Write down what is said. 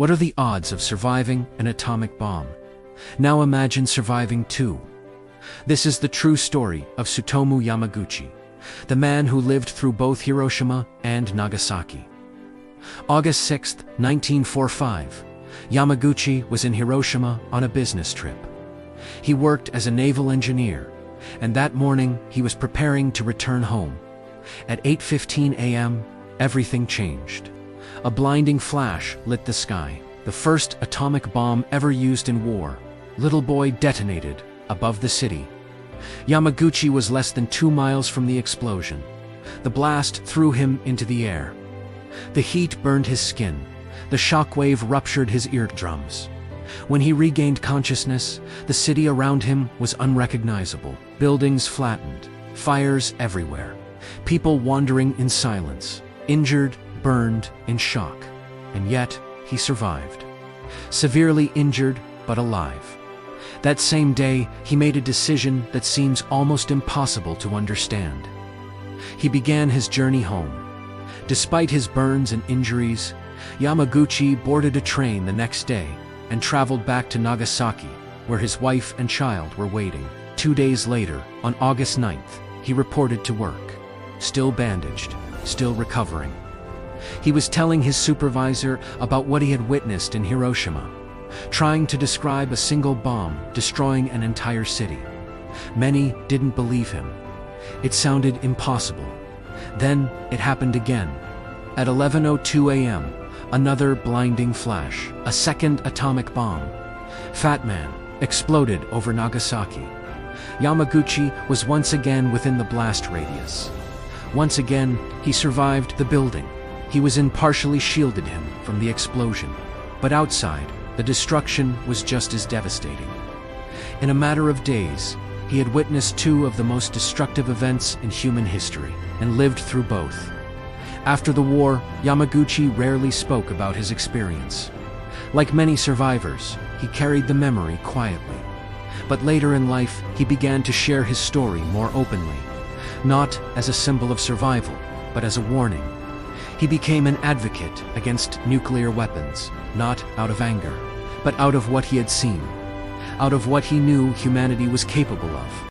What are the odds of surviving an atomic bomb? Now imagine surviving two. This is the true story of Tsutomu Yamaguchi, the man who lived through both Hiroshima and Nagasaki. August 6, 1945, Yamaguchi was in Hiroshima on a business trip. He worked as a naval engineer, and that morning he was preparing to return home. At 8:15 a.m., everything changed. A blinding flash lit the sky. The first atomic bomb ever used in war, Little Boy, detonated above the city. Yamaguchi was less than 2 miles from the explosion. The blast threw him into the air. The heat burned his skin. The shockwave ruptured his eardrums. When he regained consciousness, the city around him was unrecognizable. Buildings flattened, fires everywhere, people wandering in silence, injured, burned, in shock. And yet, he survived. Severely injured, but alive. That same day, he made a decision that seems almost impossible to understand. He began his journey home. Despite his burns and injuries, Yamaguchi boarded a train the next day and traveled back to Nagasaki, where his wife and child were waiting. 2 days later, on August 9th, he reported to work. Still bandaged, still recovering. He was telling his supervisor about what he had witnessed in Hiroshima, trying to describe a single bomb destroying an entire city. Many didn't believe him. It sounded impossible. Then it happened again. At 11:02 a.m., another blinding flash, a second atomic bomb. Fat Man exploded over Nagasaki. Yamaguchi was once again within the blast radius. Once again, he survived the building. He was in partially shielded him from the explosion. But outside, the destruction was just as devastating. In a matter of days, he had witnessed two of the most destructive events in human history, and lived through both. After the war, Yamaguchi rarely spoke about his experience. Like many survivors, he carried the memory quietly. But later in life, he began to share his story more openly, not as a symbol of survival, but as a warning. He became an advocate against nuclear weapons, not out of anger, but out of what he had seen, out of what he knew humanity was capable of.